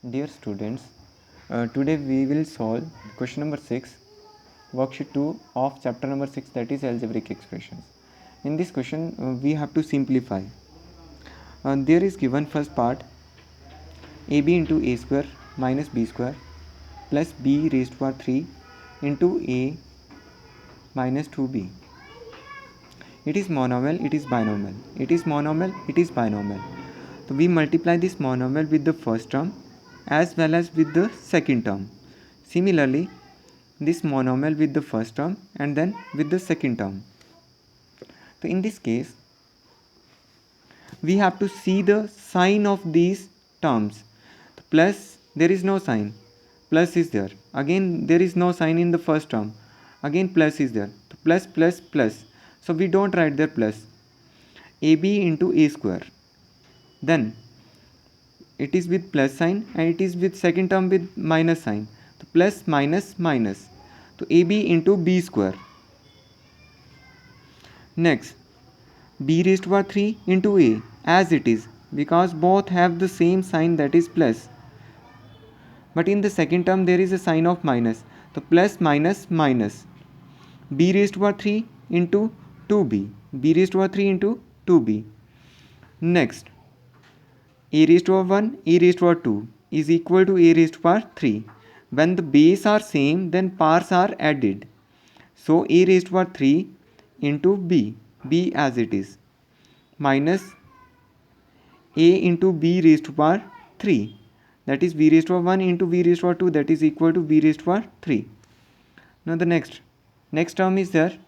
Dear students, today we will solve question number 6, worksheet 2 of chapter number 6, that is algebraic expressions. In this question, we have to simplify. There is given first part ab into a square minus b square plus b raised to power 3 into a minus 2b. It is monomial, it is binomial. It is monomial, it is binomial. So we multiply this monomial with the first term as well as with the second term. Similarly, this monomial with the first term and then with the second term. So in this case, we have to see the sign of these terms. The plus, there is no sign. Plus is there. Again, there is no sign in the first term. Again, plus is there. So plus, plus, plus. So we don't write there plus. AB into a square. Then it is with plus sign and it is with second term with minus sign. So plus, minus, minus. So AB into b square. Next, b raised to power 3 into a as it is, because both have the same sign, that is plus. But in the second term there is a sign of minus. So plus, minus, minus. B raised to power 3 into 2b. B raised to power 3 into 2b. Next, a raised to power 1, a raised to power 2 is equal to a raised to power 3. When the base are same, then powers are added. So a raised to power 3 into b, b as it is, minus a into b raised to power 3, that is b raised to power 1 into b raised to power 2, that is equal to b raised to power 3. Now the next term is there.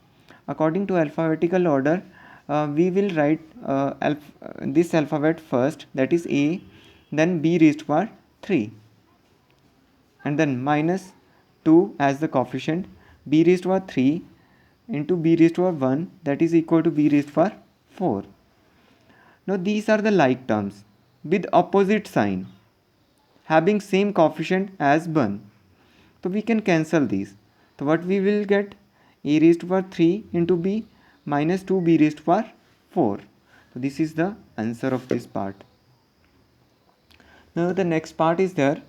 According to alphabetical order, we will write this alphabet first, that is a, then b raised to power 3, and then minus 2 as the coefficient, b raised to power 3 into b raised to power 1, that is equal to b raised to power 4. Now these are the like terms with opposite sign having same coefficient as 1. So we can cancel these. So what we will get? A raised to power 3 into b minus 2b raised to power 4. So this is the answer of this part. Now the next part is there.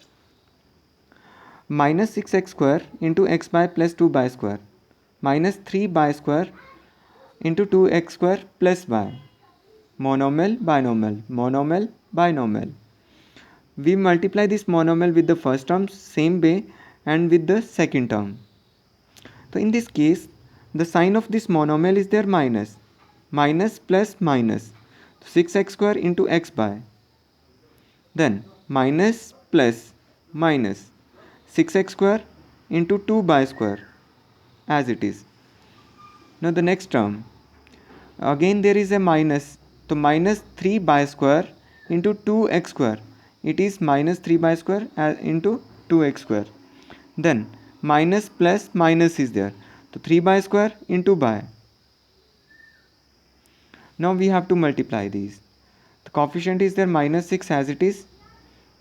Minus 6x square into x by plus 2 by square minus 3 by square into 2x square plus y. Monomial, binomial, monomial, binomial. We multiply this monomial with the first term same way and with the second term. So in this case, the sign of this monomial is there minus. Minus plus minus. 6x square into x by. Then minus plus minus. 6x square into 2 by square as it is. Now the next term. Again there is a minus. So minus 3 by square into 2x square. It is minus 3 by square into 2x square. Then minus plus minus is there. So 3 by square into by. Now we have to multiply these. The coefficient is there minus 6 as it is.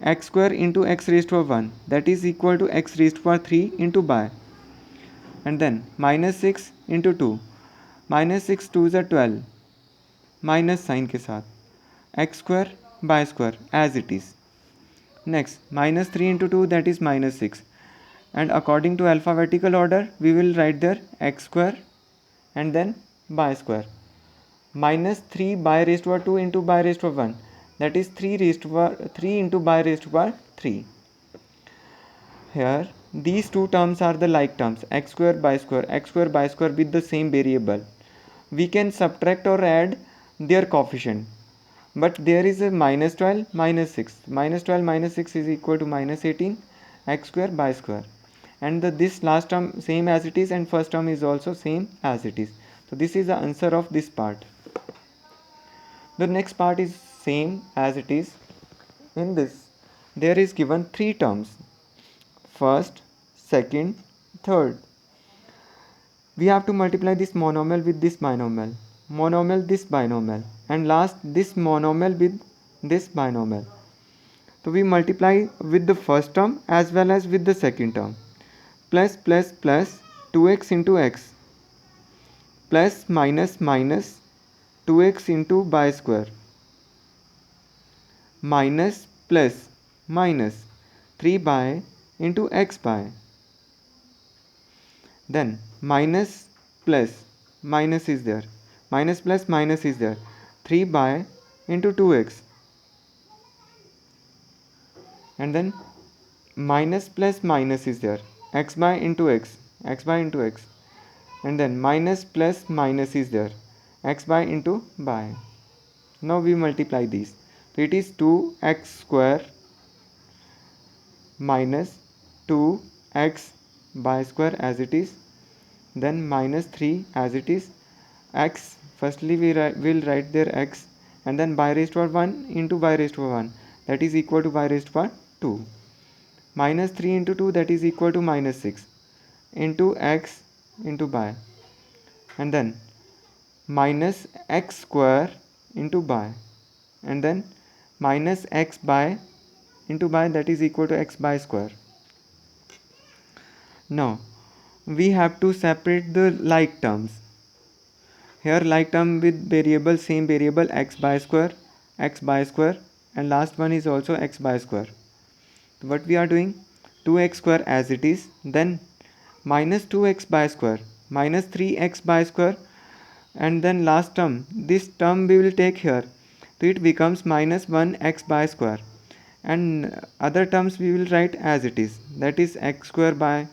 X square into x raised to power 1, that is equal to x raised to power 3 into by. And then minus 6 into 2. Minus 6 2 is 12. Minus sign के साथ. X square by square as it is. Next, minus 3 into 2, that is minus 6. And according to alphabetical order, we will write there x square and then by square. Minus 3 by raised to power 2 into by raised to power 1. That is 3 raised to power 3 into by raised to power 3. Here, these two terms are the like terms, x square by square with the same variable. We can subtract or add their coefficient. But there is a minus 12, minus 6. Minus 12 minus 6 is equal to minus 18, x square by square. And this last term same as it is and first term is also same as it is. So this is the answer of this part. The next part is same as it is. In this, there is given three terms. First, second, third. We have to multiply this monomial with this binomial. Monomial this binomial. And last, this monomial with this binomial. So we multiply with the first term as well as with the second term. Plus plus plus 2x into x plus minus minus 2x into by square minus plus minus 3 by into x by. Then minus plus minus is there. Minus plus minus is there. 3 by into 2x. And then minus plus minus is there. X by into x. X by into x. And then minus plus minus is there. X by into by. Now we multiply these. So it is 2x square minus 2x by square as it is, then minus 3 as it is, x firstly we will write there x, and then by raised to power 1 into by raised to power 1, that is equal to by raised to power 2, minus 3 into 2, that is equal to minus 6 into x into by, and then minus x square into by, and then minus x by into by, that is equal to x by square. Now we have to separate the like terms. Here like term with variable, same variable x by square, and last one is also x by square. So what we are doing, 2x square as it is, then minus 2x by square, minus 3x by square, and then last term, this term we will take here, so it becomes minus 1x by square, and other terms we will write as it is, that is x square by,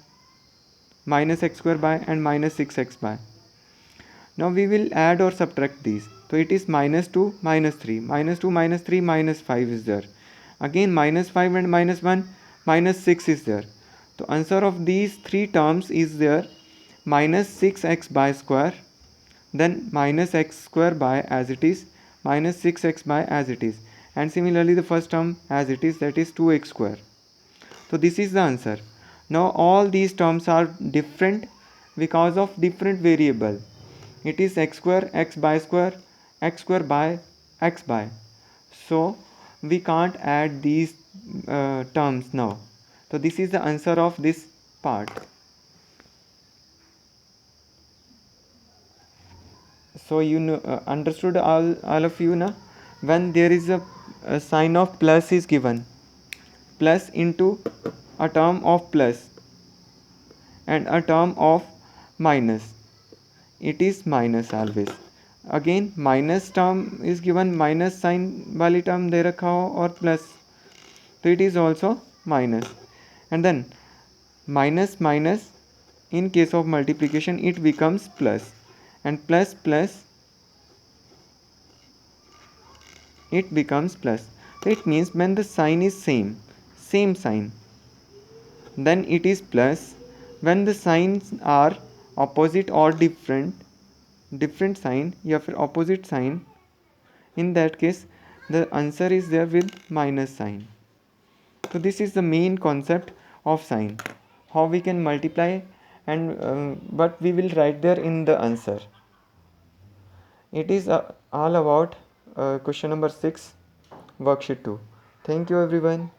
minus x square by, and minus 6x by. Now we will add or subtract these. So it is minus 2 minus 3, minus 2 minus 3 minus 5 is there. Again minus 5 and minus 1, minus 6 is there. The answer of these three terms is there, minus 6x by square, then minus x square by as it is, minus 6x by as it is, and similarly the first term as it is, that is 2x square. So this is the answer. Now all these terms are different because of different variable. It is x square, x by, x by. So we can't add these terms now. So this is the answer of this part. So you know, understood all of you now? When there is a sign of plus is given, plus into a term of plus and a term of minus, it is minus always. Again minus term is given, minus sign वाली term दे रखा हो और plus, तो it is also minus. And then minus minus, in case of multiplication it becomes plus, and plus plus it becomes plus. So it means when the sign is same sign, then it is plus. When the signs are opposite or different sign या फिर opposite sign, in that case the answer is there with minus sign. So this is the main concept of sign, how we can multiply, and what we will write there in the answer. It is all about question number 6, worksheet 2. Thank you everyone.